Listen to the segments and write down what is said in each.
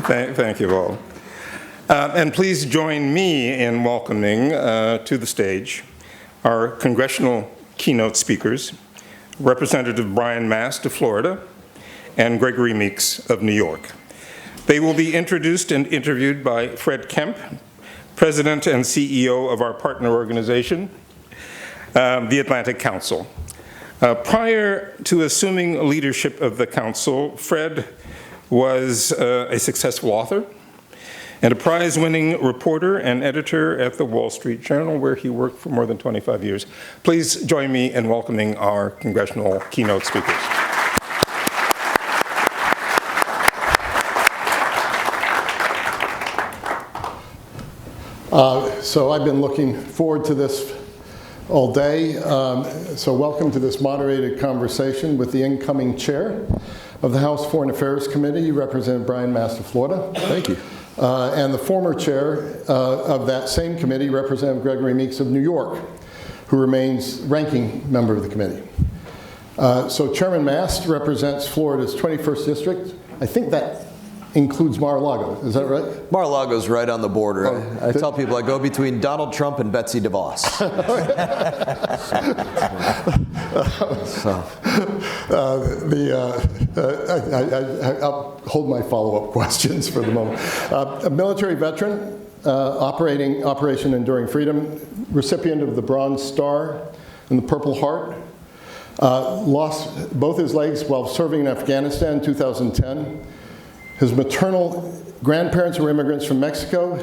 Thank you all. And please join me in welcoming to the stage our congressional keynote speakers, Representative Brian Mast of Florida and Gregory Meeks of New York. They will be introduced and interviewed by Fred Kempe, President and CEO of our partner organization, the Atlantic Council. Prior to assuming leadership of the Council, Fred was a successful author and a prize-winning reporter and editor at the Wall Street Journal, where he worked for more than 25 years. Please join me in welcoming our congressional keynote speakers. So I've been looking forward to this all day. So welcome to this moderated conversation with the incoming chair of the House Foreign Affairs Committee, Representative Brian Mast of Florida. Thank you. And the former chair of that same committee, Representative Gregory Meeks of New York, who remains ranking member of the committee. So Chairman Mast represents Florida's 21st district. I think that includes Mar-a-Lago, is that right? Mar-a-Lago's right on the border. I tell people I go between Donald Trump and Betsy DeVos. I'll hold my follow-up questions for the moment. A military veteran, Operation Enduring Freedom, recipient of the Bronze Star and the Purple Heart, lost both his legs while serving in Afghanistan in 2010. His maternal grandparents were immigrants from Mexico.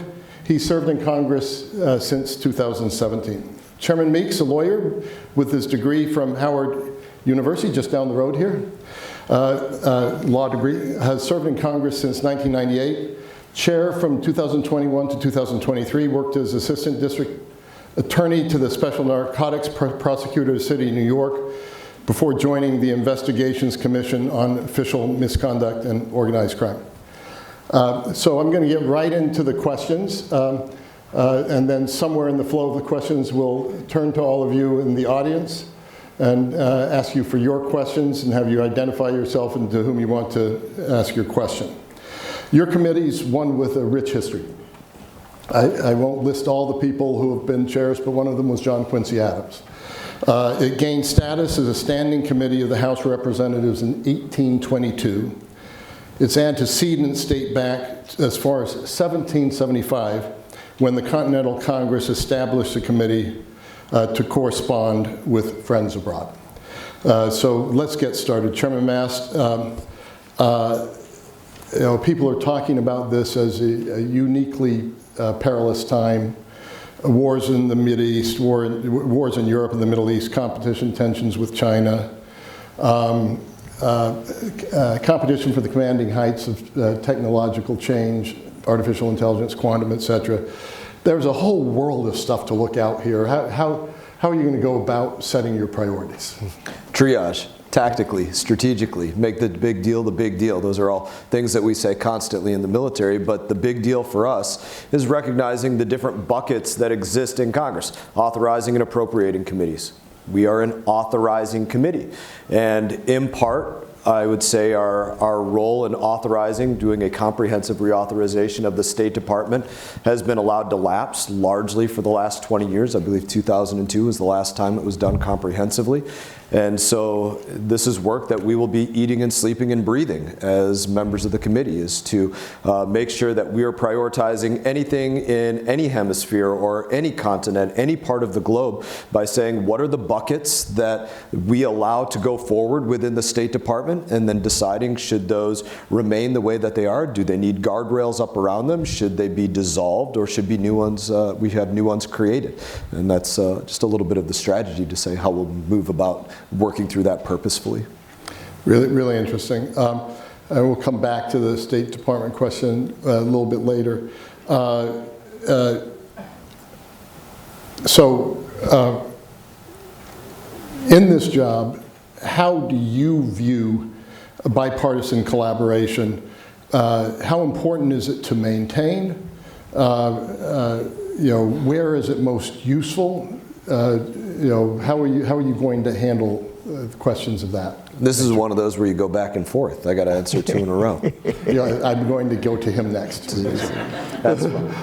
He served in Congress since 2017. Chairman Meeks, a lawyer with his degree from Howard University, just down the road here, law degree, has served in Congress since 1998. Chair from 2021 to 2023, worked as assistant district attorney to the Special Narcotics Prosecutor of the City of New York, before joining the Investigations Commission on Official Misconduct and Organized Crime. So I'm going to get right into the questions, and then somewhere in the flow of the questions we'll turn to all of you in the audience and ask you for your questions and have you identify yourself and to whom you want to ask your question. Your committee is one with a rich history. I won't list all the people who have been chairs, but one of them was John Quincy Adams. It gained status as a standing committee of the House of Representatives in 1822. Its antecedents date back as far as 1775, when the Continental Congress established a committee to correspond with friends abroad. So let's get started. Chairman Mast, people are talking about this as a uniquely perilous time. Wars in the Mideast, wars in Europe and the Middle East, competition, tensions with China, competition for the commanding heights of technological change, artificial intelligence, quantum, etc. There's a whole world of stuff to look out here. How are you going to go about setting your priorities? Triage. Tactically, strategically, make the big deal the big deal. Those are all things that we say constantly in the military, but the big deal for us is recognizing the different buckets that exist in Congress, authorizing and appropriating committees. We are an authorizing committee, and in part, I would say our role in authorizing, doing a comprehensive reauthorization of the State Department has been allowed to lapse largely for the last 20 years. I believe 2002 was the last time it was done comprehensively. And so this is work that we will be eating and sleeping and breathing as members of the committee, is to make sure that we are prioritizing anything in any hemisphere or any continent, any part of the globe, by saying what are the buckets that we allow to go forward within the State Department, and then deciding should those remain the way that they are. Do they need guardrails up around them? Should they be dissolved, or should be new ones? We have new ones created, and that's just a little bit of the strategy to say how we'll move about working through that purposefully. Really, really interesting. And we'll come back to the State Department question a little bit later. In this job, how do you view a bipartisan collaboration? How important is it to maintain? Where is it most useful? How are you going to handle questions of that? This is one of those where you go back and forth. I got to answer 2 in a row. Yeah, I'm going to go to him next. That's fine.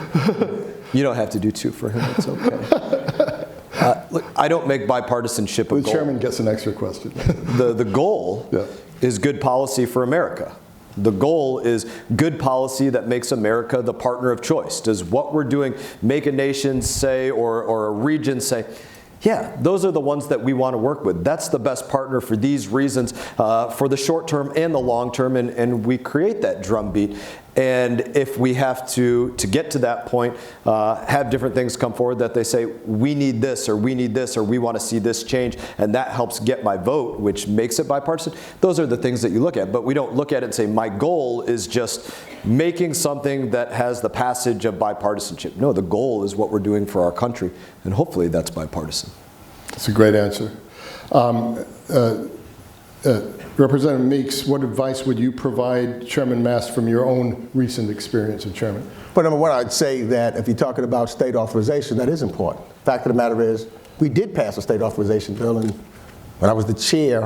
You don't have to do 2 for him. It's okay. Look, I don't make bipartisanship a goal. The chairman gets an extra question. The goal is good policy for America. The goal is good policy that makes America the partner of choice. Does what we're doing make a nation say, or a region say, yeah, those are the ones that we want to work with. That's the best partner for these reasons, for the short term and the long term, and we create that drumbeat. And if we have to get to that point, have different things come forward that they say, we need this, or we need this, or we want to see this change, and that helps get my vote, which makes it bipartisan. Those are the things that you look at. But we don't look at it and say, my goal is just making something that has the passage of bipartisanship. No, the goal is what we're doing for our country, and hopefully that's bipartisan. That's a great answer. Representative Meeks, what advice would you provide Chairman Mast from your own recent experience as chairman? Well, number one, I'd say that if you're talking about state authorization, that is important. Fact of the matter is, we did pass a state authorization bill when I was the chair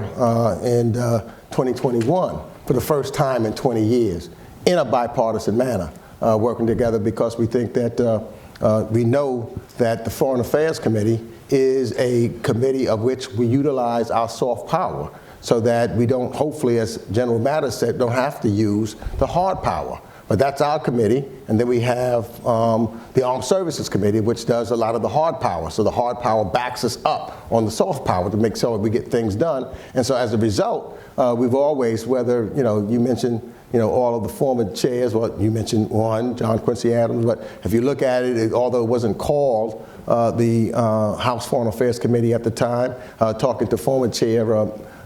in 2021 for the first time in 20 years in a bipartisan manner, working together, because we think that we know that the Foreign Affairs Committee is a committee of which we utilize our soft power, so that we don't, hopefully, as General Mattis said, don't have to use the hard power. But that's our committee, and then we have the Armed Services Committee, which does a lot of the hard power. So the hard power backs us up on the soft power to make sure we get things done. And so as a result, we've always, whether, you mentioned, all of the former chairs, well, you mentioned one, John Quincy Adams, but if you look at it, although it wasn't called the House Foreign Affairs Committee at the time, talking to former chair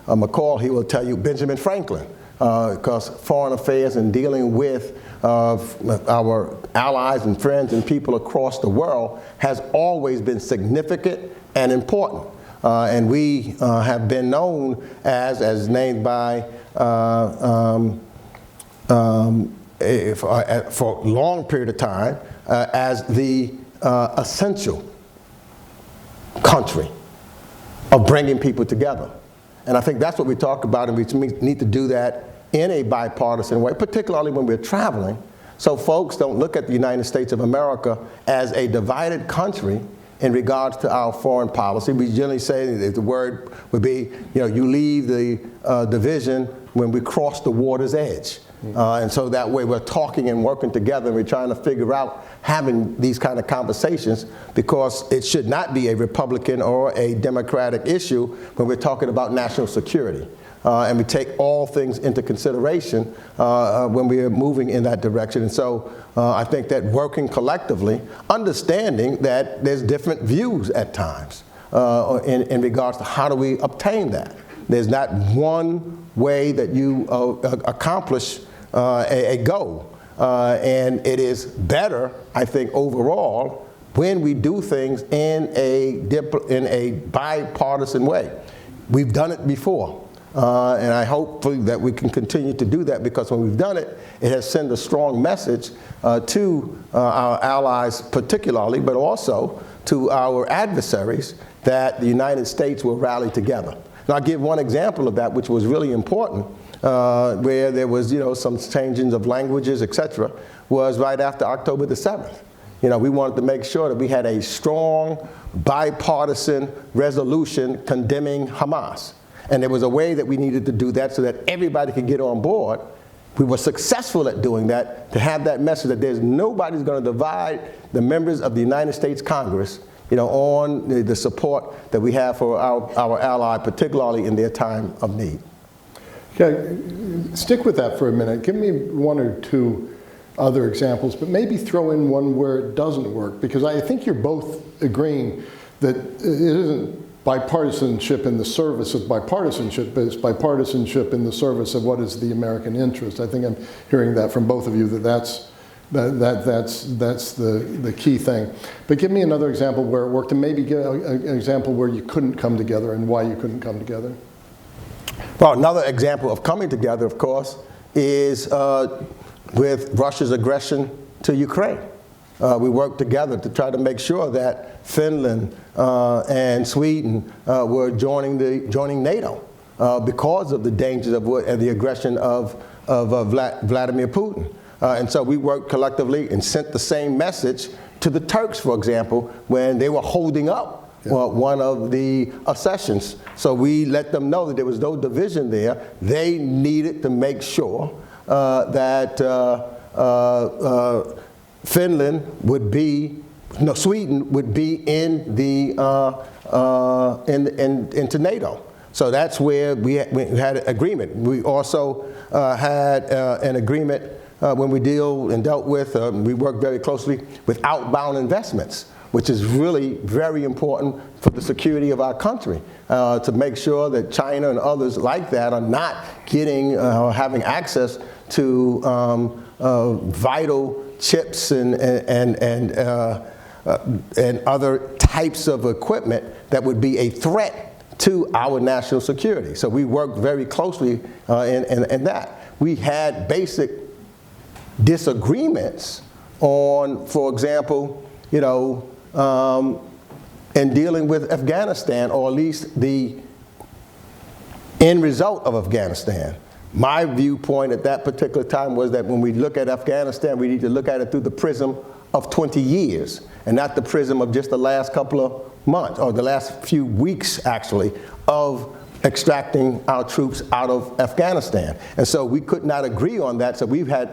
McCall, he will tell you Benjamin Franklin, because foreign affairs and dealing with our allies and friends and people across the world has always been significant and important. And we have been known as named by, for a long period of time, as the essential country of bringing people together. And I think that's what we talk about, and we need to do that in a bipartisan way, particularly when we're traveling, so folks don't look at the United States of America as a divided country in regards to our foreign policy. We generally say that the word would be, you leave the division when we cross the water's edge. And so that way we're talking and working together, and we're trying to figure out having these kind of conversations, because it should not be a Republican or a Democratic issue when we're talking about national security. And we take all things into consideration when we are moving in that direction. And so I think that working collectively, understanding that there's different views at times in regards to how do we obtain that. There's not one way that you accomplish a goal. And it is better, I think, overall, when we do things in a bipartisan way. We've done it before. And I hope that we can continue to do that, because when we've done it, it has sent a strong message to our allies particularly, but also to our adversaries, that the United States will rally together. And I'll give one example of that, which was really important, where there was, some changing of languages, et cetera, was right after October the 7th. We wanted to make sure that we had a strong bipartisan resolution condemning Hamas. And there was a way that we needed to do that so that everybody could get on board. We were successful at doing that, to have that message that there's nobody's going to divide the members of the United States Congress, on the support that we have for our ally, particularly in their time of need. Okay, stick with that for a minute. Give me one or two other examples, but maybe throw in one where it doesn't work, because I think you're both agreeing that it isn't bipartisanship in the service of bipartisanship, but it's bipartisanship in the service of what is the American interest. I think I'm hearing that from both of you, that's the key thing. But give me another example where it worked, and maybe give an example where you couldn't come together and why you couldn't come together. Well, another example of coming together, of course, is with Russia's aggression to Ukraine. We worked together to try to make sure that Finland and Sweden were joining NATO. because of the dangers of the aggression of Vladimir Putin. And so we worked collectively and sent the same message to the Turks, for example, when they were holding up one of the accessions. So we let them know that there was no division there. They needed to make sure that Finland would be, no, Sweden would be in the into NATO. So that's where we had an agreement. We also had an agreement when we dealt with, we worked very closely with outbound investments, which is really very important for the security of our country, to make sure that China and others like that are not getting, having access to vital chips and other types of equipment that would be a threat to our national security. So we worked very closely in that. We had basic disagreements on, for example, in dealing with Afghanistan, or at least the end result of Afghanistan. My viewpoint at that particular time was that when we look at Afghanistan, we need to look at it through the prism of 20 years, and not the prism of just the last couple of months, or the last few weeks, actually, of extracting our troops out of Afghanistan. And so we could not agree on that, so we've had,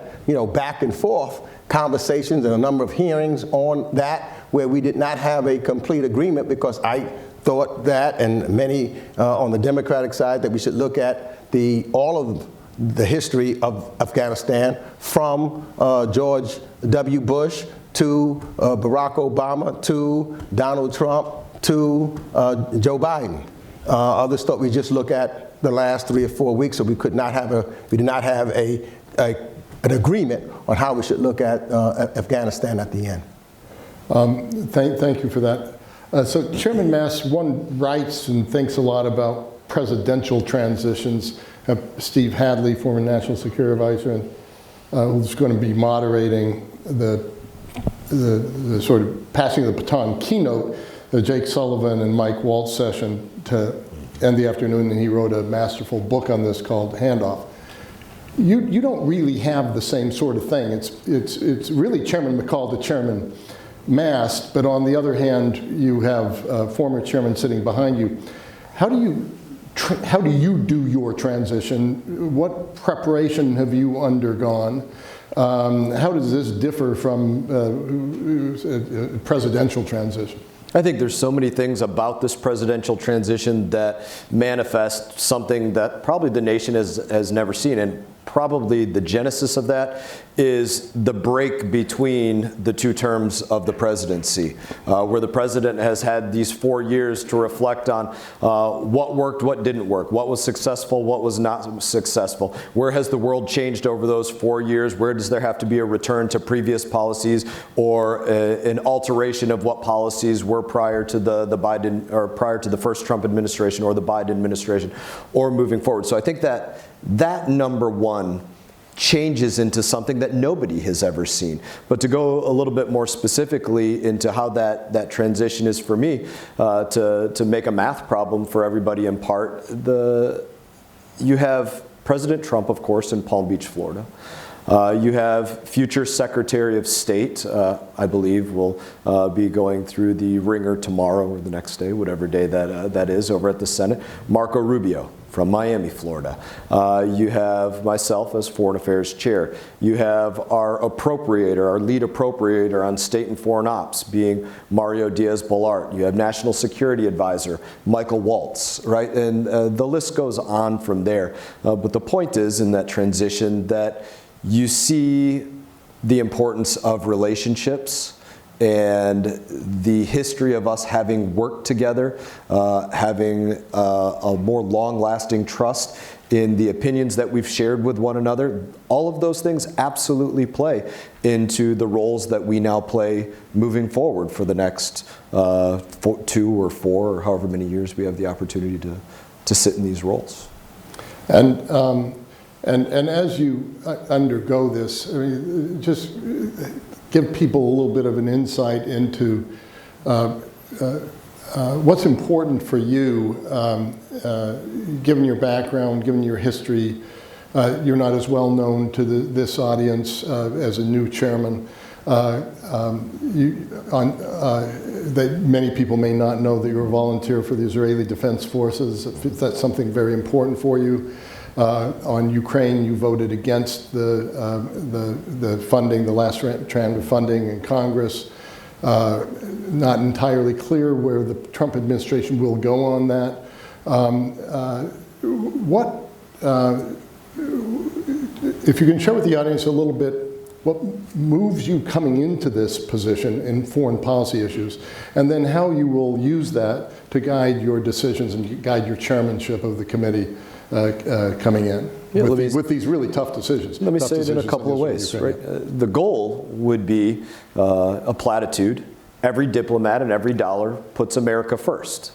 back and forth conversations and a number of hearings on that where we did not have a complete agreement, because I thought that, and many on the Democratic side, that we should look at all of the history of Afghanistan from George W. Bush to Barack Obama to Donald Trump to Joe Biden. Others thought we just look at the last 3 or 4 weeks, so we did not have an agreement on how we should look at Afghanistan at the end. Thank you for that. So Chairman Mast, one writes and thinks a lot about presidential transitions. Steve Hadley, former National Security Advisor, who's going to be moderating the sort of Passing the Baton keynote, the Jake Sullivan and Mike Waltz session to end the afternoon, and he wrote a masterful book on this called Handoff. You don't really have the same sort of thing. It's really Chairman McCall to Chairman Mast, but on the other hand, you have a former chairman sitting behind you. How do you do your transition? What preparation have you undergone? How does this differ from a presidential transition? I think there's so many things about this presidential transition that manifest something that probably the nation has never seen. And probably the genesis of that is the break between the two terms of the presidency, where the president has had these 4 years to reflect on what worked, what didn't work, what was successful, what was not successful. Where has the world changed over those 4 years? Where does there have to be a return to previous policies, or an alteration of what policies were prior to the Biden, or prior to the first Trump administration or the Biden administration, or moving forward? So I think that number one changes into something that nobody has ever seen. But to go a little bit more specifically into how that transition is for me, to make a math problem for everybody in part, you have President Trump, of course, in Palm Beach, Florida. You have future Secretary of State, I believe, will be going through the ringer tomorrow or the next day, whatever day that is, over at the Senate, Marco Rubio from Miami, Florida. You have myself as Foreign Affairs Chair. You have our appropriator, our lead appropriator on State and Foreign Ops being Mario Diaz-Balart. You have National Security Advisor Michael Waltz, right? And the list goes on from there. But the point is, in that transition, that you see the importance of relationships and the history of us having worked together, having a more long-lasting trust in the opinions that we've shared with one another. All of those things absolutely play into the roles that we now play moving forward for the next 2 or 4 or however many years we have the opportunity to sit in these roles. And as you undergo this, I mean, give people a little bit of an insight into what's important for you, given your background, given your history? You're not as well known to this audience as a new chairman. That many people may not know that you're a volunteer for the Israeli Defense Forces. If that's something very important for you. On Ukraine, you voted against the funding, the last round of funding in Congress. Not entirely clear where the Trump administration will go on that. If you can share with the audience a little bit what moves you coming into this position in foreign policy issues, and then how you will use that to guide your decisions and guide your chairmanship of the committee coming in with these really tough decisions. Let me say it in a couple of ways. Right? The goal would be a platitude. Every diplomat and every dollar puts America first.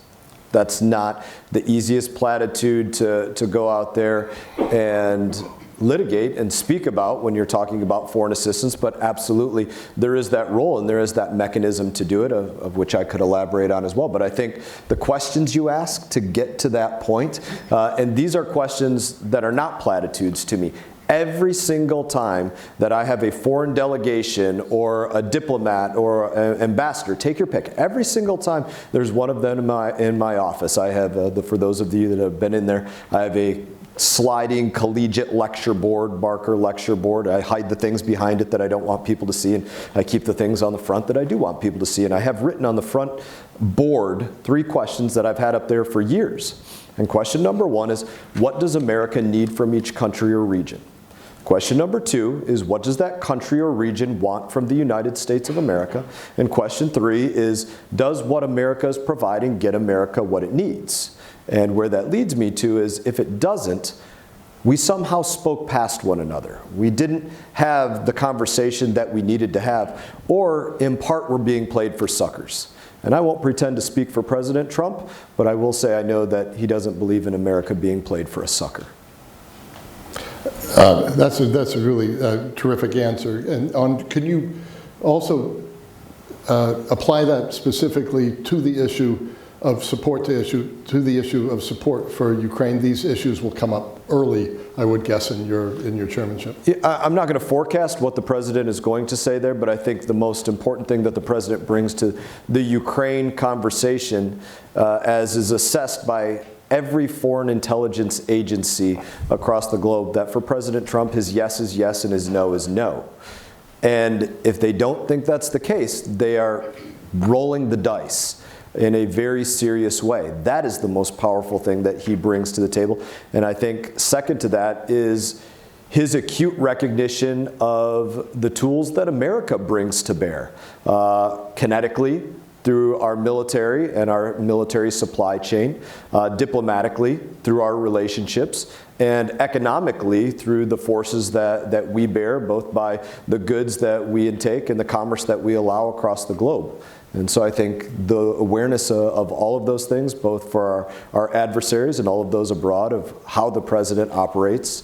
That's not the easiest platitude to go out there and litigate and speak about when you're talking about foreign assistance, but absolutely there is that role and there is that mechanism to do it, of which I could elaborate on as well. But I think the questions you ask to get to that point, and these are questions that are not platitudes to me. Every single time that I have a foreign delegation or a diplomat or an ambassador, take your pick, every single time there's one of them in my office. I have, for those of you that have been in there, I have a sliding collegiate lecture board, Barker lecture board. I hide the things behind it that I don't want people to see, and I keep the things on the front that I do want people to see. And I have written on the front board 3 questions that I've had up there for years. And question number 1 is, what does America need from each country or region? Question number 2 is, what does that country or region want from the United States of America? And question 3 is, does what America is providing get America what it needs? And where that leads me to is, if it doesn't, we somehow spoke past one another. We didn't have the conversation that we needed to have, or in part we're being played for suckers. And I won't pretend to speak for President Trump, but I will say I know that he doesn't believe in America being played for a sucker. That's a really terrific answer. And can you also apply that specifically to the issue of support to the issue of support for Ukraine? These issues will come up early, I would guess, in your chairmanship. Yeah, I'm not going to forecast what the president is going to say there, but I think the most important thing that the president brings to the Ukraine conversation, as is assessed by every foreign intelligence agency across the globe, that for President Trump, his yes is yes and his no is no. And if they don't think that's the case, they are rolling the dice in a very serious way. That is the most powerful thing that he brings to the table. And I think second to that is his acute recognition of the tools that America brings to bear, kinetically, through our military and our military supply chain, diplomatically through our relationships, and economically through the forces that we bear, both by the goods that we intake and the commerce that we allow across the globe. And so I think the awareness of all of those things, both for our adversaries and all of those abroad, of how the president operates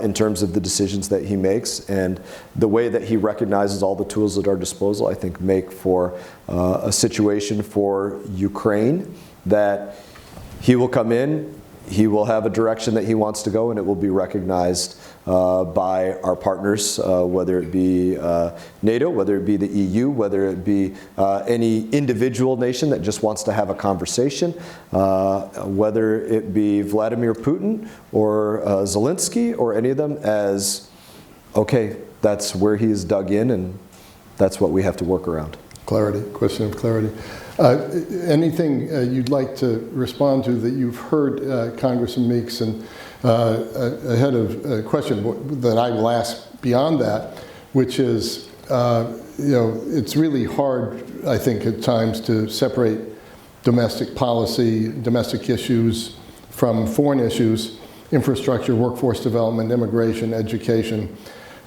in terms of the decisions that he makes and the way that he recognizes all the tools at our disposal, I think make for a situation for Ukraine that he will come in, he will have a direction that he wants to go, and it will be recognized by our partners, whether it be NATO, whether it be the EU, whether it be any individual nation that just wants to have a conversation, whether it be Vladimir Putin or Zelensky or any of them, as, okay, that's where he is dug in and that's what we have to work around. Clarity, question of clarity. Anything you'd like to respond to that you've heard Congressman Meeks, and ahead of a question that I will ask beyond that, which is, it's really hard, I think, at times to separate domestic policy, domestic issues from foreign issues, infrastructure, workforce development, immigration, education.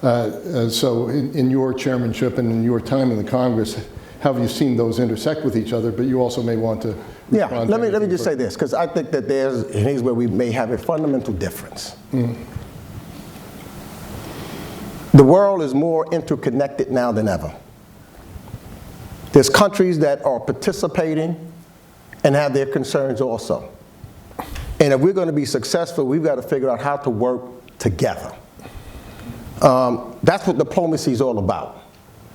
So in your chairmanship and in your time in the Congress, how have you seen those intersect with each other? But you also may want to respond. Yeah, let me just say this, because I think that here's where we may have a fundamental difference. The world is more interconnected now than ever. There's countries that are participating and have their concerns also. And if we're going to be successful, we've got to figure out how to work together. That's what diplomacy is all about.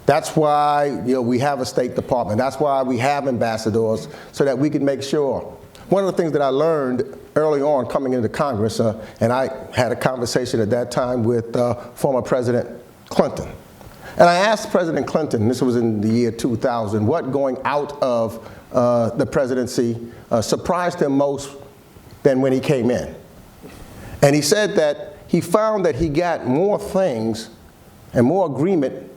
That's why we have a State Department. That's why we have ambassadors, so that we can make sure. One of the things that I learned early on coming into Congress, and I had a conversation at that time with former President Clinton. And I asked President Clinton, this was in the year 2000, what going out of the presidency surprised him most than when he came in. And he said that he found that he got more things and more agreement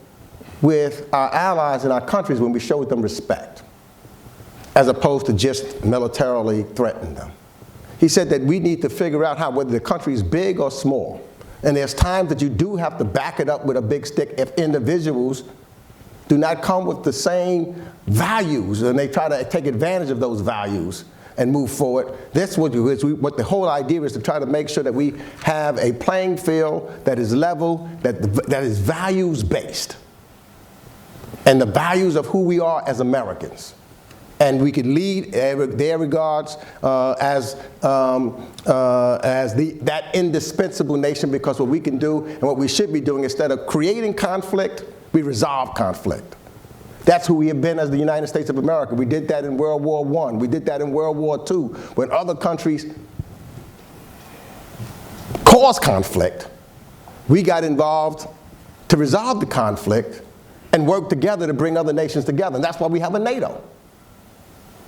with our allies and our countries when we showed them respect, as opposed to just militarily threatening them. He said that we need to figure out how, whether the country is big or small, and there's times that you do have to back it up with a big stick if individuals do not come with the same values and they try to take advantage of those values and move forward. That's what the whole idea is, to try to make sure that we have a playing field that is level, that is values-based, and the values of who we are as Americans. And we can lead their regards as that indispensable nation, because what we can do and what we should be doing, instead of creating conflict, we resolve conflict. That's who we have been as the United States of America. We did that in World War I. We did that in World War II. When other countries caused conflict, we got involved to resolve the conflict and work together to bring other nations together. And that's why we have a NATO.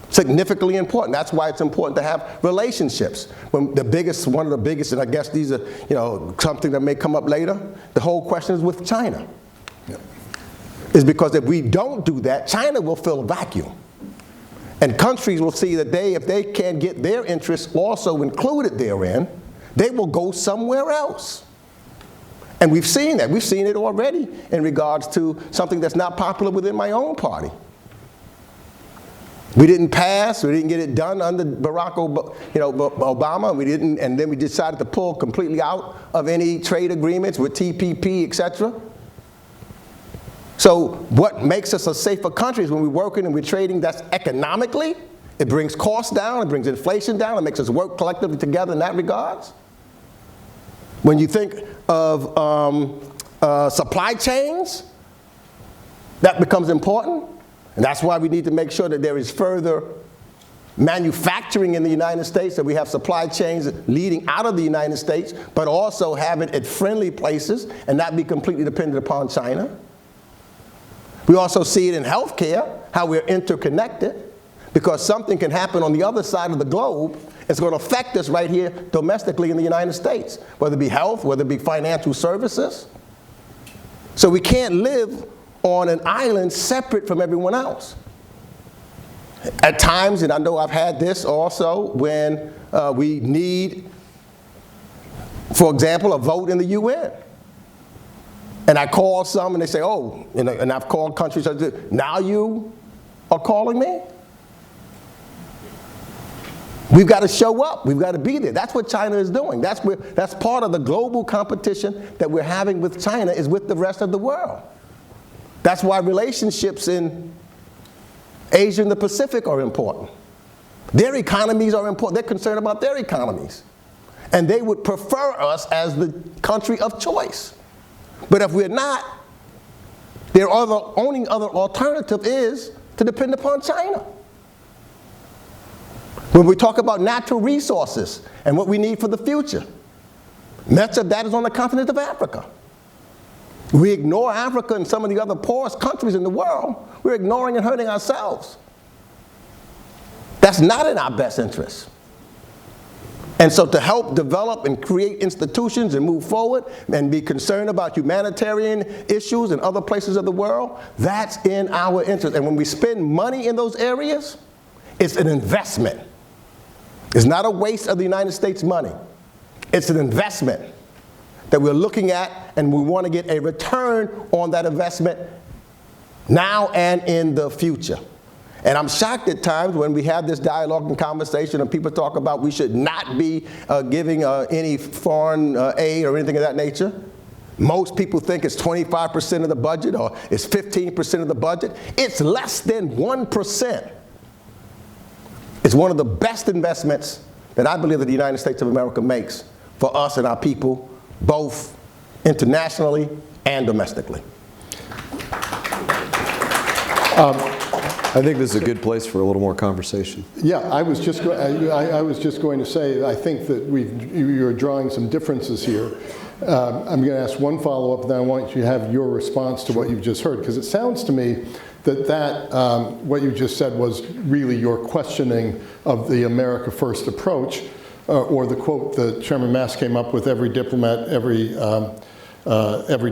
Significantly important. That's why it's important to have relationships. One of the biggest, and I guess these are, something that may come up later, the whole question is with China. Yep. Is because if we don't do that, China will fill a vacuum. And countries will see that if they can't get their interests also included therein, they will go somewhere else. And we've seen that. We've seen it already in regards to something that's not popular within my own party. We didn't pass, we didn't get it done under Barack Obama, and then we decided to pull completely out of any trade agreements with TPP, etc. So what makes us a safer country is when we're working and we're trading, that's economically, it brings costs down, it brings inflation down, it makes us work collectively together in that regards. When you think of supply chains, that becomes important. And that's why we need to make sure that there is further manufacturing in the United States, that we have supply chains leading out of the United States, but also have it at friendly places and not be completely dependent upon China. We also see it in healthcare, how we're interconnected, because something can happen on the other side of the globe. It's going to affect us right here domestically in the United States, whether it be health, whether it be financial services. So we can't live on an island separate from everyone else. At times, and I know I've had this also, when we need, for example, a vote in the UN. And I call some and they say, oh, and I've called countries, now you are calling me? We've got to show up. We've got to be there. That's what China is doing. That's part of the global competition that we're having with China, is with the rest of the world. That's why relationships in Asia and the Pacific are important. Their economies are important. They're concerned about their economies. And they would prefer us as the country of choice. But if we're not, their only other alternative is to depend upon China. When we talk about natural resources and what we need for the future, much of that is on the continent of Africa. We ignore Africa and some of the other poorest countries in the world. We're ignoring and hurting ourselves. That's not in our best interest. And so to help develop and create institutions and move forward and be concerned about humanitarian issues in other places of the world, that's in our interest. And when we spend money in those areas, it's an investment. It's not a waste of the United States money. It's an investment that we're looking at, and we want to get a return on that investment now and in the future. And I'm shocked at times when we have this dialogue and conversation and people talk about we should not be giving any foreign aid or anything of that nature. Most people think it's 25% of the budget or it's 15% of the budget. It's less than 1%. It's one of the best investments that I believe that the United States of America makes for us and our people, both internationally and domestically. I think this is a good place for a little more conversation. Yeah, I was just going to say, I think that you're drawing some differences here. I'm going to ask one follow-up, and then I want you to have your response to what you've just heard, because it sounds to me that what you just said was really your questioning of the America First approach, or the quote that Chairman Mast came up with: every diplomat, every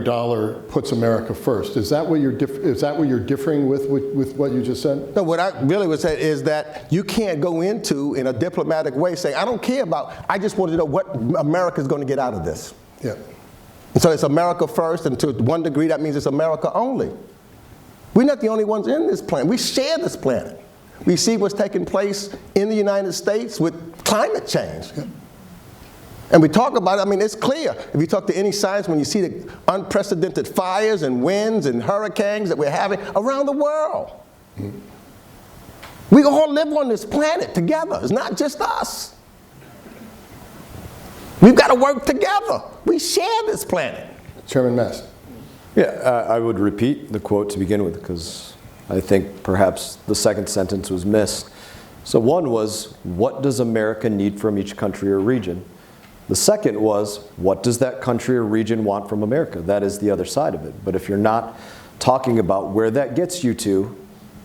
dollar puts America first. Is that what you're differing with what you just said? No, what I really would say is that you can't go into, in a diplomatic way, saying, I don't care about, I just want to know what America's going to get out of this. Yeah. And so it's America first, and to one degree that means it's America only. We're not the only ones in this planet. We share this planet. We see what's taking place in the United States with climate change. Yeah. And we talk about it, I mean, it's clear. If you talk to any scientist, when you see the unprecedented fires and winds and hurricanes that we're having around the world. Mm-hmm. We all live on this planet together. It's not just us. We've got to work together. We share this planet. Chairman Mast. Yeah, I would repeat the quote to begin with, because I think perhaps the second sentence was missed. So one was, what does America need from each country or region? The second was, what does that country or region want from America? That is the other side of it. But if you're not talking about where that gets you to,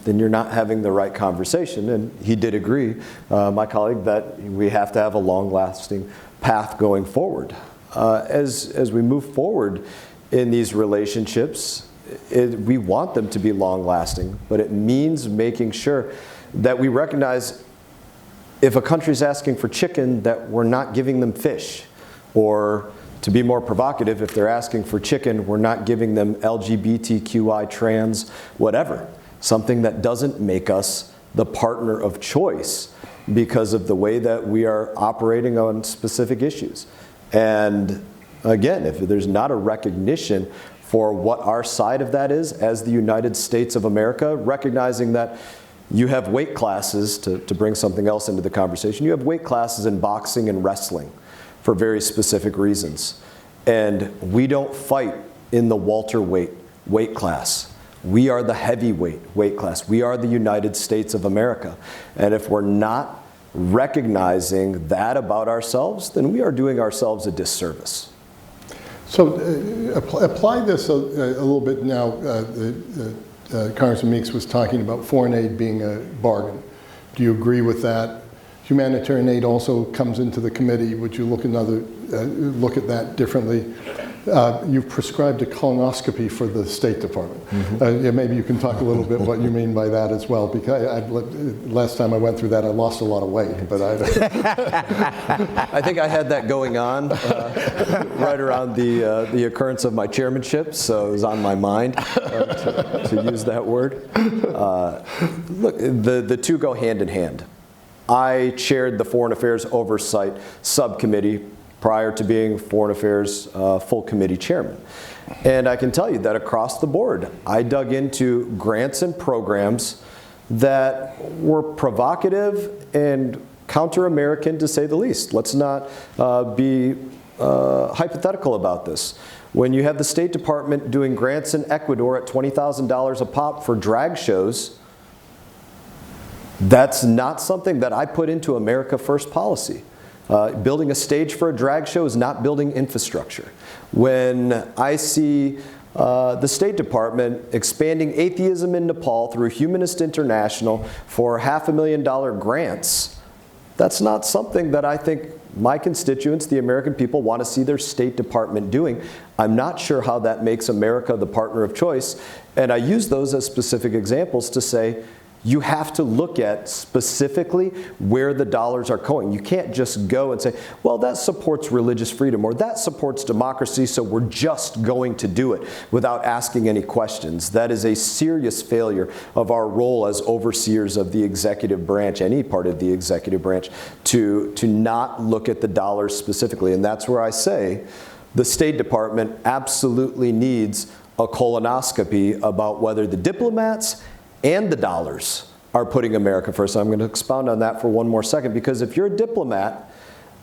then you're not having the right conversation. And he did agree, my colleague, that we have to have a long-lasting path going forward. As we move forward in these relationships, we want them to be long-lasting, but it means making sure that we recognize if a country's asking for chicken, that we're not giving them fish. Or, to be more provocative, if they're asking for chicken, we're not giving them LGBTQI, trans, whatever. Something that doesn't make us the partner of choice because of the way that we are operating on specific issues. And again, if there's not a recognition for what our side of that is as the United States of America, recognizing that you have weight classes, to bring something else into the conversation, you have weight classes in boxing and wrestling for very specific reasons. And we don't fight in the welterweight weight class. We are the heavyweight weight class. We are the United States of America. And if we're not recognizing that about ourselves, then we are doing ourselves a disservice. So apply this a little bit now. Congressman Meeks was talking about foreign aid being a bargain. Do you agree with that? Humanitarian aid also comes into the committee. Would you look at that differently? You've prescribed a colonoscopy for the State Department. Mm-hmm. Yeah, maybe you can talk a little bit what you mean by that as well, because last time I went through that, I lost a lot of weight. But I think I had that going on right around the occurrence of my chairmanship, so it was on my mind to use that word. Look, the two go hand in hand. I chaired the Foreign Affairs Oversight Subcommittee prior to being Foreign Affairs full committee chairman. And I can tell you that across the board, I dug into grants and programs that were provocative and counter-American, to say the least. Let's not be hypothetical about this. When you have the State Department doing grants in Ecuador at $20,000 a pop for drag shows, that's not something that I put into America First policy. Building a stage for a drag show is not building infrastructure. When I see the State Department expanding atheism in Nepal through Humanist International for $500,000 grants, that's not something that I think my constituents, the American people, want to see their State Department doing. I'm not sure how that makes America the partner of choice. And I use those as specific examples to say, you have to look at specifically where the dollars are going. You can't just go and say, well, that supports religious freedom or that supports democracy, so we're just going to do it without asking any questions. That is a serious failure of our role as overseers of the executive branch, any part of the executive branch, to not look at the dollars specifically. And that's where I say the State Department absolutely needs a colonoscopy about whether the diplomats and the dollars are putting America first. I'm going to expound on that for one more second, because if you're a diplomat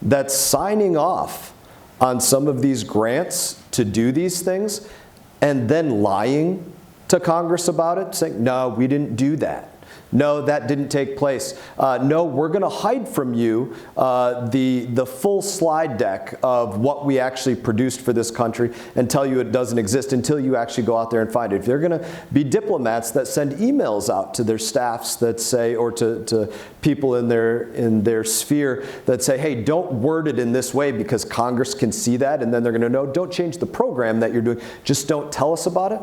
that's signing off on some of these grants to do these things and then lying to Congress about it, saying, no, we didn't do that. No, that didn't take place. No, we're going to hide from you the full slide deck of what we actually produced for this country and tell you it doesn't exist until you actually go out there and find it. If they're going to be diplomats that send emails out to their staffs that say, or to people in their sphere that say, hey, don't word it in this way because Congress can see that, and then they're going to know, don't change the program that you're doing, just don't tell us about it.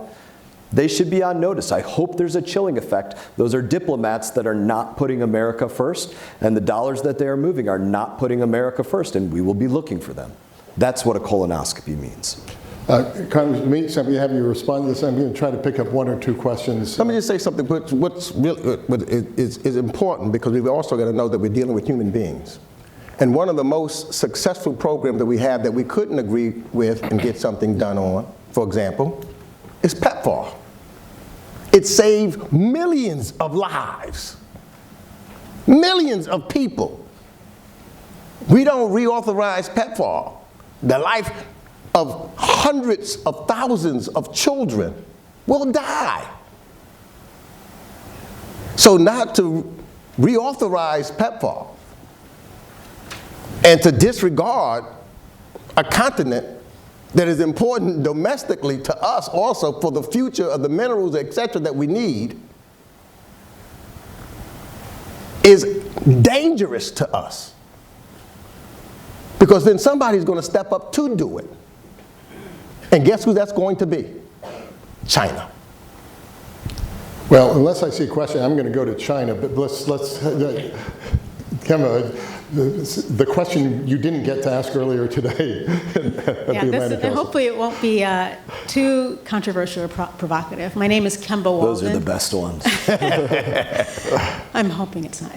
They should be on notice. I hope there's a chilling effect. Those are diplomats that are not putting America first, and the dollars that they are moving are not putting America first, and we will be looking for them. That's what a colonoscopy means. Congressman Meeks, I'm going to have you respond to this. I'm going to try to pick up one or two questions. Let me just say something what's really is important, because we've also got to know that we're dealing with human beings. And one of the most successful programs that we have that we couldn't agree with and get something done on, for example, is PEPFAR. It saved millions of lives, millions of people. We don't reauthorize PEPFAR. The life of hundreds of thousands of children will die. So not to reauthorize PEPFAR and to disregard a continent that is important domestically to us also for the future of the minerals, et cetera, that we need, is dangerous to us. Because then somebody's going to step up to do it. And guess who that's going to be? China. Well, unless I see a question, I'm going to go to China, but let's Kempe, the question you didn't get to ask earlier today at the Atlantic Council. Hopefully it won't be too controversial or provocative. My name is Kempe Walden. Those are the best ones. I'm hoping it's not.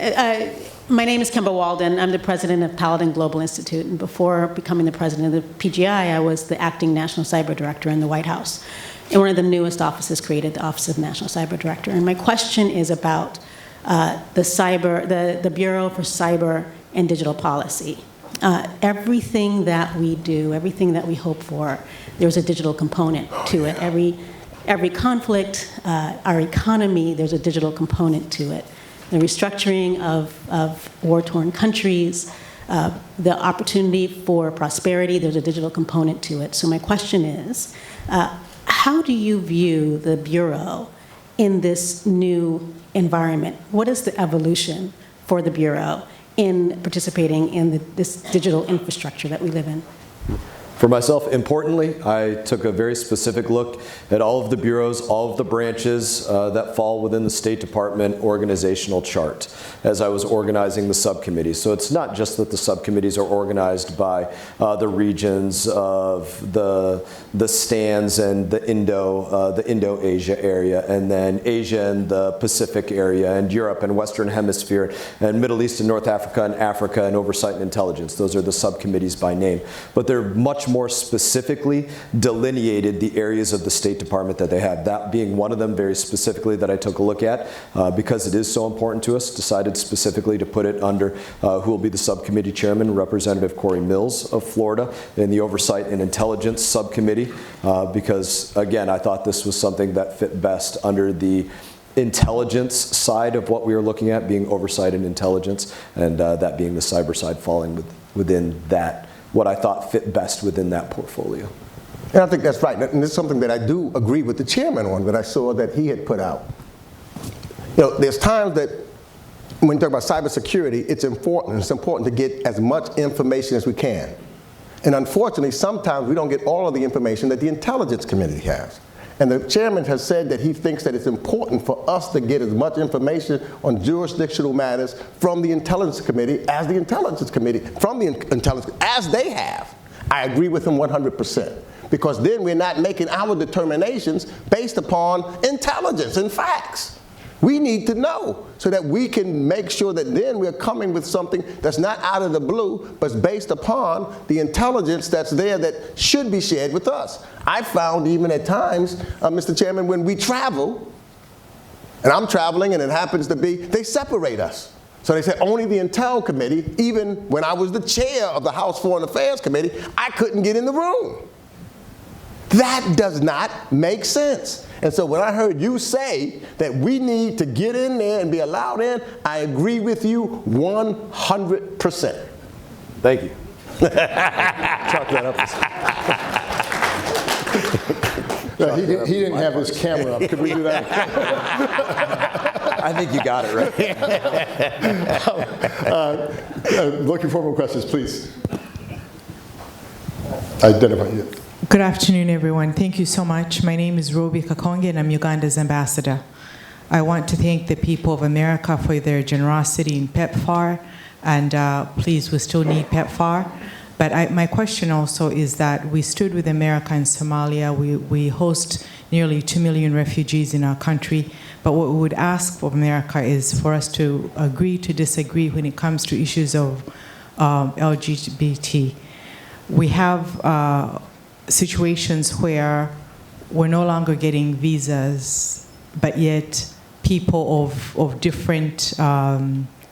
My name is Kempe Walden. I'm the president of Paladin Global Institute, and before becoming the president of the PGI, I was the acting national cyber director in the White House. And one of the newest offices created, the Office of National Cyber Director. And my question is about the Bureau for Cyber and Digital Policy. Everything that we do, everything that we hope for, there's a digital component to it. Every conflict, our economy, there's a digital component to it. The restructuring of war-torn countries, the opportunity for prosperity, there's a digital component to it. So my question is, how do you view the Bureau in this new environment? What is the evolution for the Bureau in participating in this digital infrastructure that we live in? For myself, importantly, I took a very specific look at all of the bureaus, all of the branches that fall within the State Department organizational chart as I was organizing the subcommittees. So it's not just that the subcommittees are organized by the regions of the stands and the Indo-Asia area, and then Asia and the Pacific area, and Europe and Western Hemisphere, and Middle East and North Africa, and Oversight and Intelligence. Those are the subcommittees by name. But they're much more specifically delineated the areas of the State Department that they have. That being one of them very specifically that I took a look at because it is so important to us, decided specifically to put it under who will be the subcommittee chairman, Representative Corey Mills of Florida, in the Oversight and Intelligence Subcommittee because, again, I thought this was something that fit best under the intelligence side of what we were looking at, being oversight and intelligence, and that being the cyber side falling within that, what I thought fit best within that portfolio. And I think that's right. And it's something that I do agree with the chairman on, that I saw that he had put out. You know, there's times that when you talk about cybersecurity, it's important to get as much information as we can. And unfortunately, sometimes we don't get all of the information that the Intelligence Committee has. And the chairman has said that he thinks that it's important for us to get as much information on jurisdictional matters from the Intelligence Committee as the Intelligence Committee, from the Intelligence, as they have. I agree with him 100%. Because then we're not making our determinations based upon intelligence and facts. We need to know so that we can make sure that then we're coming with something that's not out of the blue, but based upon the intelligence that's there that should be shared with us. I found even at times, Mr. Chairman, when we travel, And I'm traveling, and it happens to be, they separate us. So they said only the Intel Committee, even when I was the chair of the House Foreign Affairs Committee, I couldn't get in the room. That does not make sense. And so when I heard you say that we need to get in there and be allowed in, I agree with you 100%. Thank you. Chalk that up. He didn't have his camera up. Could we do that? I think you got it right. Looking for more questions, please. Identify you. Good afternoon, everyone. Thank you so much. My name is Robi Kakonge, and I'm Uganda's ambassador. I want to thank the people of America for their generosity in PEPFAR, and please, we still need PEPFAR. But my question also is that we stood with America in Somalia. We host nearly 2 million refugees in our country. But what we would ask of America is for us to agree to disagree when it comes to issues of LGBT. We have situations where we're no longer getting visas, but yet people of different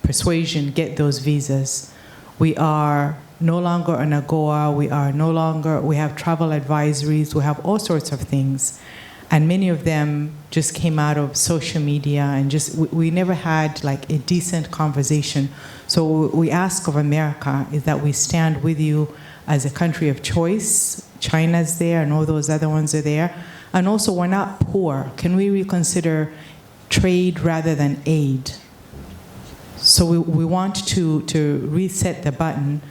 persuasion get those visas. We are no longer an AGOA, we have travel advisories, we have all sorts of things. And many of them just came out of social media, and we never had like a decent conversation. So what we ask of America is that we stand with you as a country of choice. China's there and all those other ones are there. And also, we're not poor. Can we reconsider trade rather than aid? So we want to reset the button,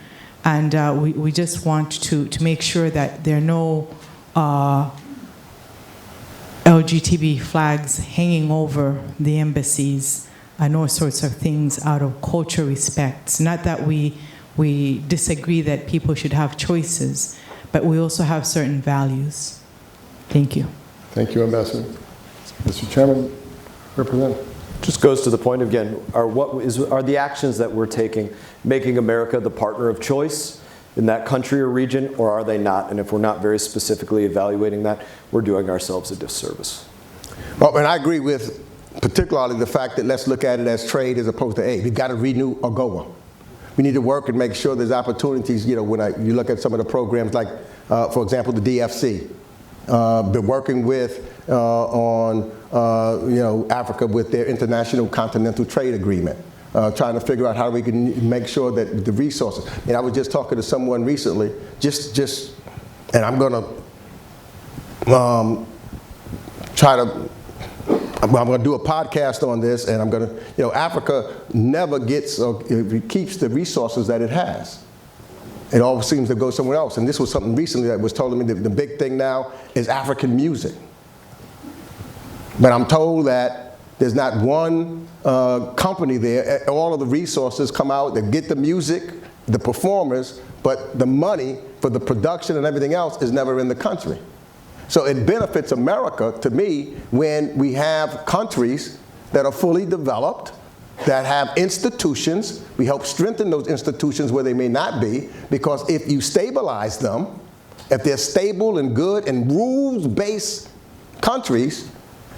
and we just want to make sure that there are no LGBT flags hanging over the embassies and all sorts of things out of cultural respect. Not that we disagree that people should have choices, but we also have certain values. Thank you. Thank you, Ambassador. Mr. Chairman, Representative. Just goes to the point again, are the actions that we're taking making America the partner of choice in that country or region, or are they not? And if we're not very specifically evaluating that, we're doing ourselves a disservice. Well, and I agree with particularly the fact that let's look at it as trade as opposed to aid. We've got to renew AGOA. We need to work and make sure there's opportunities, when you look at some of the programs like, for example, the DFC. Been working with on Africa with their International Continental Trade Agreement, trying to figure out how we can make sure that the resources. And I was just talking to someone recently, and I'm going to I'm going to do a podcast on this, and I'm going to, Africa never gets or keeps the resources that it has. It all seems to go somewhere else. And this was something recently that was told me that the big thing now is African music. But I'm told that there's not one company there. All of the resources come out, they get the music, the performers, but the money for the production and everything else is never in the country. So it benefits America, to me, when we have countries that are fully developed, that have institutions. We help strengthen those institutions where they may not be, because if you stabilize them, if they're stable and good and rules-based countries,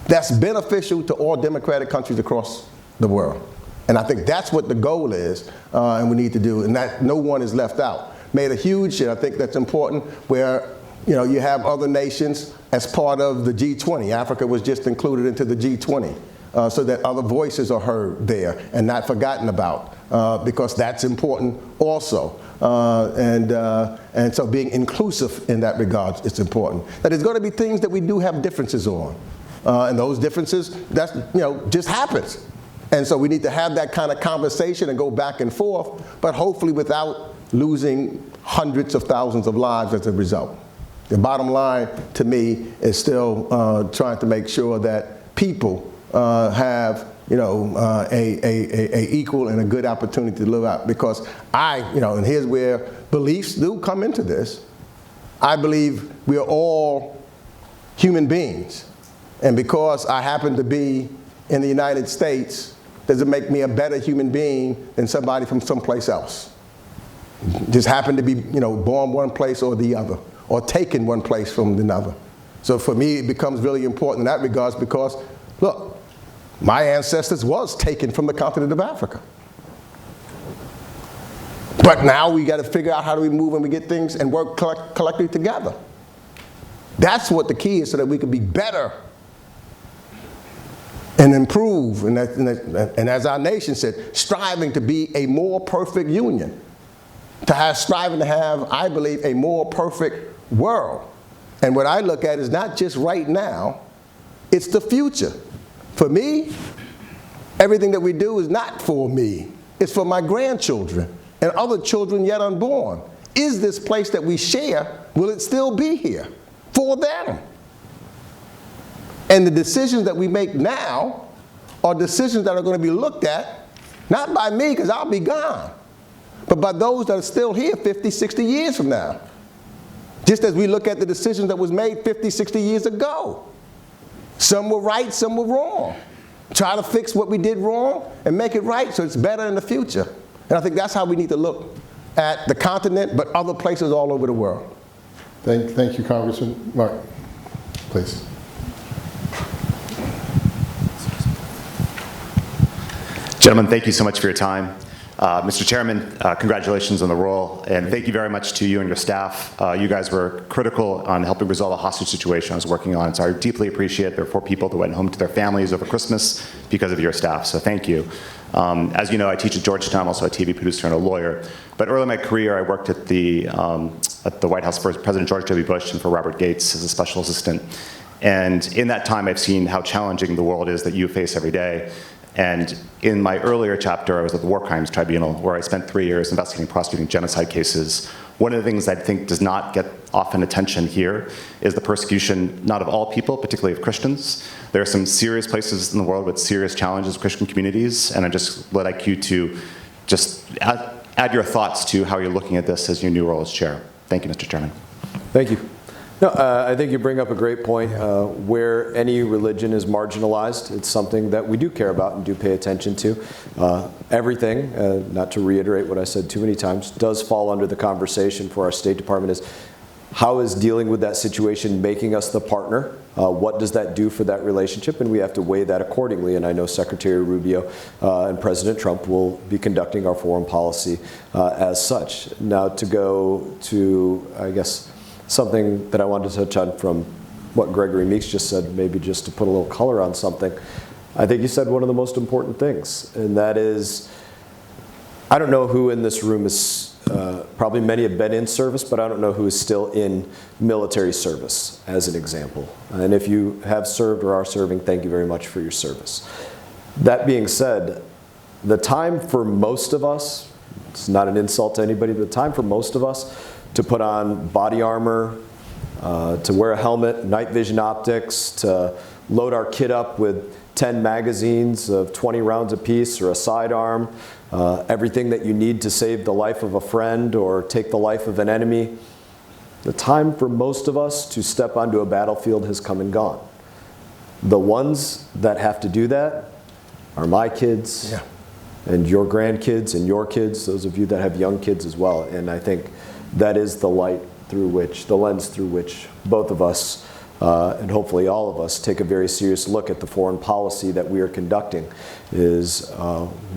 that's beneficial to all democratic countries across the world. And I think that's what the goal is, and we need to do, and that no one is left out. Made a huge shit, I think that's important, where you have other nations as part of the G20. Africa was just included into the G20. So that other voices are heard there and not forgotten about, because that's important also. And so being inclusive in that regard is important. That there's going to be things that we do have differences on. And those differences, that's, just happens. And so we need to have that kind of conversation and go back and forth, but hopefully without losing hundreds of thousands of lives as a result. The bottom line, to me, is still trying to make sure that people have a equal and a good opportunity to live out. Because and here's where beliefs do come into this. I believe we are all human beings, and because I happen to be in the United States, does it make me a better human being than somebody from someplace else? Just happen to be born one place or the other, or taken one place from another. So for me, it becomes really important in that regards, because look, My ancestors was taken from the continent of Africa. But now we got to figure out how do we move and we get things and work collectively together. That's what the key is, so that we can be better and improve. And as our nation said, striving to be a more perfect union. Striving to have, I believe, a more perfect world. And what I look at is not just right now, it's the future. For me, everything that we do is not for me. It's for my grandchildren and other children yet unborn. Is this place that we share, will it still be here for them? And the decisions that we make now are decisions that are going to be looked at, not by me, because I'll be gone, but by those that are still here 50, 60 years from now. Just as we look at the decisions that was made 50, 60 years ago. Some were right, some were wrong. Try to fix what we did wrong and make it right so it's better in the future. And I think that's how we need to look at the continent, but other places all over the world. Thank you, Congressman. Mark, please. Gentlemen, thank you so much for your time. Mr. Chairman, congratulations on the role, and thank you very much to you and your staff. You guys were critical on helping resolve a hostage situation I was working on, so I deeply appreciate there were 4 people that went home to their families over Christmas because of your staff, so thank you. As you know, I teach at Georgetown, I'm also a TV producer and a lawyer, but early in my career I worked at the White House for President George W. Bush and for Robert Gates as a special assistant. And in that time I've seen how challenging the world is that you face every day. And in my earlier chapter, I was at the War Crimes Tribunal, where I spent 3 years investigating and prosecuting genocide cases. One of the things I think does not get often attention here is the persecution, not of all people, particularly of Christians. There are some serious places in the world with serious challenges with Christian communities, and I just would like you to just add your thoughts to how you're looking at this as your new role as chair. Thank you, Mr. Chairman. Thank you. No, I think you bring up a great point. Where any religion is marginalized, it's something that we do care about and do pay attention to. Everything, not to reiterate what I said too many times, does fall under the conversation for our State Department is how is dealing with that situation making us the partner? What does that do for that relationship? And we have to weigh that accordingly. And I know Secretary Rubio and President Trump will be conducting our foreign policy as such. Now to go to, I guess, something that I wanted to touch on from what Gregory Meeks just said, maybe just to put a little color on something. I think you said one of the most important things, and that is, I don't know who in this room is, probably many have been in service, but I don't know who is still in military service, as an example. And if you have served or are serving, thank you very much for your service. That being said, the time for most of us, it's not an insult to anybody, but the time for most of us to put on body armor, to wear a helmet, night vision optics, to load our kit up with 10 magazines of 20 rounds apiece or a sidearm, everything that you need to save the life of a friend or take the life of an enemy. The time for most of us to step onto a battlefield has come and gone. The ones that have to do that are my kids, and your grandkids and your kids, those of you that have young kids as well. And I think that is the light through which, the lens through which both of us, and hopefully all of us, take a very serious look at the foreign policy that we are conducting, is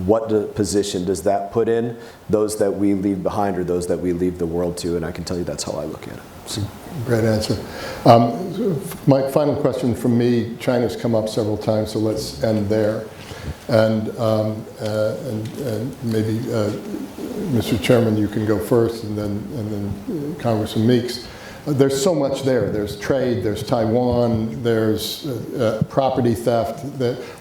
what position does that put in those that we leave behind or those that we leave the world to, and I can tell you that's how I look at it. That's a great answer. My final question from me, China's come up several times, so let's end there. And maybe, Mr. Chairman, you can go first, and then Congressman Meeks. There's so much there. There's trade, there's Taiwan, there's property theft.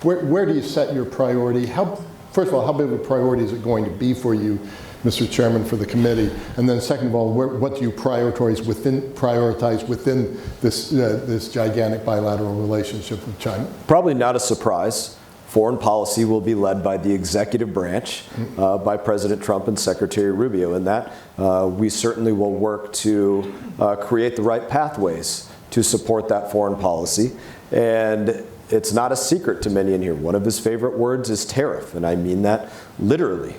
Where do you set your priority? First of all, how big of a priority is it going to be for you, Mr. Chairman, for the committee? And then second of all, what do you prioritize within this gigantic bilateral relationship with China? Probably not a surprise. Foreign policy will be led by the executive branch, by President Trump and Secretary Rubio. And that we certainly will work to create the right pathways to support that foreign policy. And it's not a secret to many in here. One of his favorite words is tariff, and I mean that literally.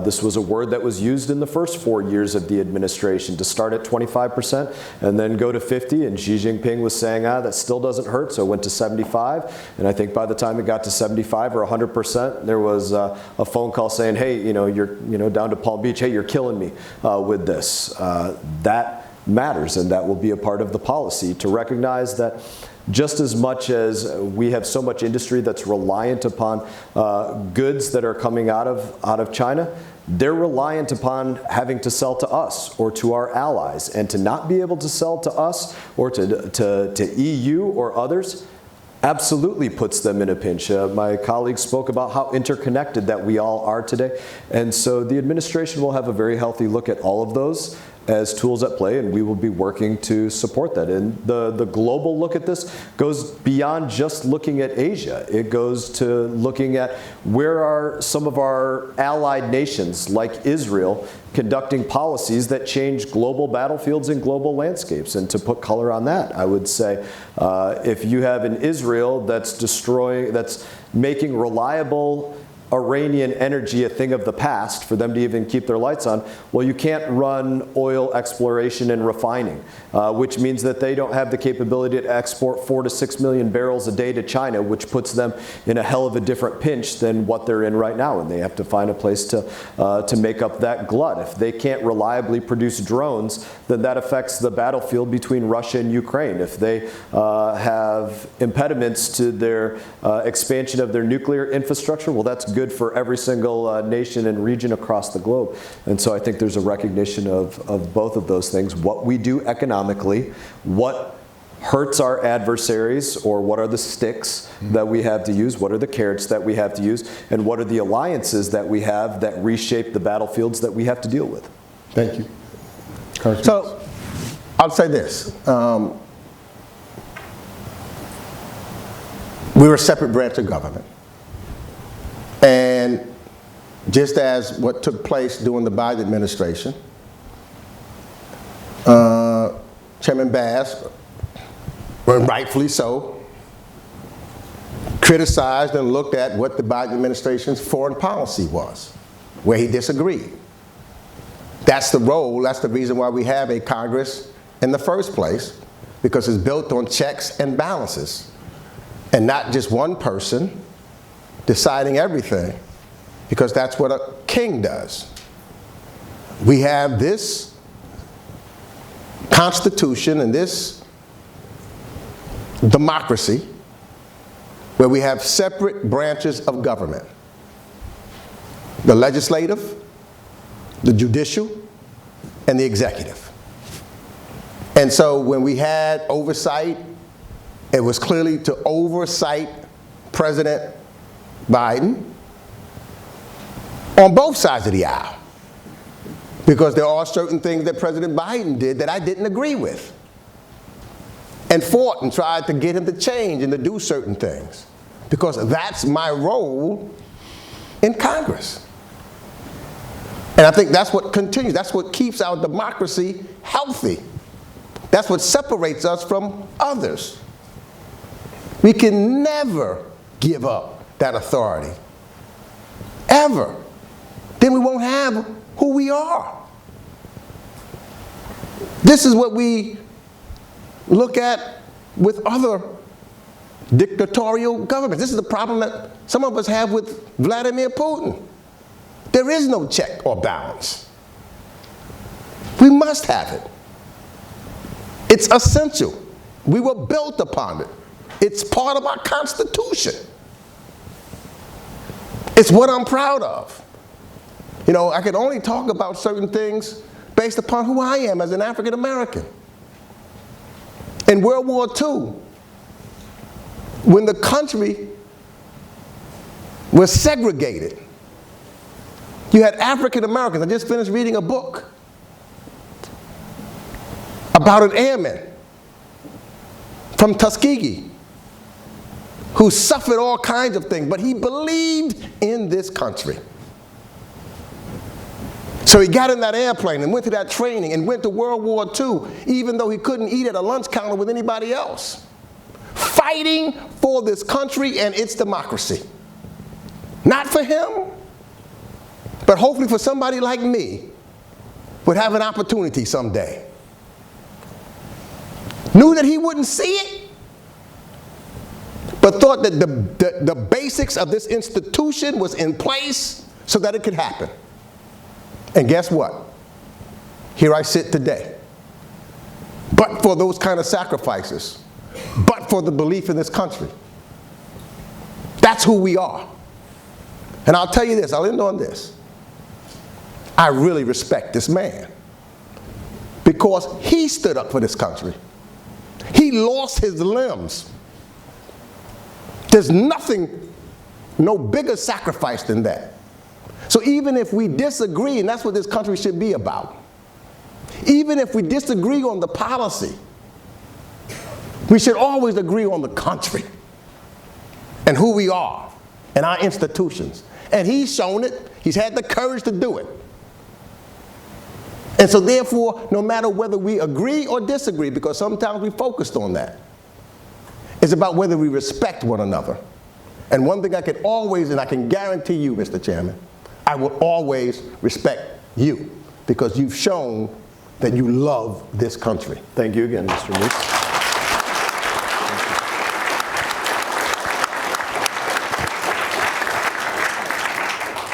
This was a word that was used in the first 4 years of the administration to start at 25% and then go to 50, and Xi Jinping was saying, that still doesn't hurt, so it went to 75, and I think by the time it got to 75 or 100%, there was a phone call saying, hey, you're down to Palm Beach, hey, you're killing me with this. That matters, and that will be a part of the policy to recognize that just as much as we have so much industry that's reliant upon goods that are coming out of China, they're reliant upon having to sell to us or to our allies. And to not be able to sell to us or to EU or others absolutely puts them in a pinch. My colleagues spoke about how interconnected that we all are today. And so the administration will have a very healthy look at all of those as tools at play, and we will be working to support that. And the global look at this goes beyond just looking at Asia. It goes to looking at where are some of our allied nations, like Israel, conducting policies that change global battlefields and global landscapes. And to put color on that, I would say, if you have an Israel that's making reliable Iranian energy a thing of the past for them to even keep their lights on, well, you can't run oil exploration and refining, which means that they don't have the capability to export 4 to 6 million barrels a day to China, which puts them in a hell of a different pinch than what they're in right now, and they have to find a place to make up that glut. If they can't reliably produce drones, then that affects the battlefield between Russia and Ukraine. If they have impediments to their expansion of their nuclear infrastructure, well, that's good for every single nation and region across the globe. And so I think there's a recognition of both of those things. What we do economically, what hurts our adversaries, or what are the sticks that we have to use, what are the carrots that we have to use, and what are the alliances that we have that reshape the battlefields that we have to deal with. Thank you. So I'll say this. We're a separate branch of government. And just as what took place during the Biden administration, Chairman Bass, rightfully so, criticized and looked at what the Biden administration's foreign policy was, where he disagreed. That's the role, that's the reason why we have a Congress in the first place, because it's built on checks and balances, and not just one person deciding everything, because that's what a king does. We have this Constitution and this democracy where we have separate branches of government: the legislative, the judicial, and the executive. And so when we had oversight, it was clearly to oversight President Biden on both sides of the aisle, because there are certain things that President Biden did that I didn't agree with, and fought and tried to get him to change and to do certain things, because that's my role in Congress. And I think that's what continues, that's what keeps our democracy healthy. That's what separates us from others. We can never give up that authority, ever. Then we won't have who we are. This is what we look at with other dictatorial governments. This is the problem that some of us have with Vladimir Putin. There is no check or balance. We must have it. It's essential. We were built upon it. It's part of our Constitution. It's what I'm proud of. You know, I can only talk about certain things based upon who I am as an African American. In World War II, when the country was segregated, you had African Americans. I just finished reading a book about an airman from Tuskegee who suffered all kinds of things, but he believed in this country. So he got in that airplane and went to that training and went to World War II, even though he couldn't eat at a lunch counter with anybody else. fighting for this country and its democracy. Not for him, but hopefully for somebody like me would have an opportunity someday. Knew that he wouldn't see it, but thought that the basics of this institution was in place so that it could happen. And guess what? Here I sit today. But for those kind of sacrifices, but for the belief in this country. That's who we are. And I'll tell you this, I'll end on this. I really respect this man because he stood up for this country. He lost his limbs. There's nothing, no bigger sacrifice than that. So even if we disagree, and that's what this country should be about, even if we disagree on the policy, we should always agree on the country and who we are and our institutions. And he's shown it. He's had the courage to do it. And so therefore, no matter whether we agree or disagree, because sometimes we focused on that, it's about whether we respect one another. And one thing I can always, and I can guarantee you, Mr. Chairman, I will always respect you because you've shown that you love this country. Thank you again, Mr. Meeks.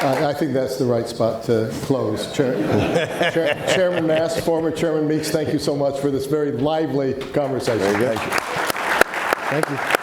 I think that's the right spot to close. Chairman Mast, former Chairman Meeks, thank you so much for this very lively conversation. Very good. Thank you.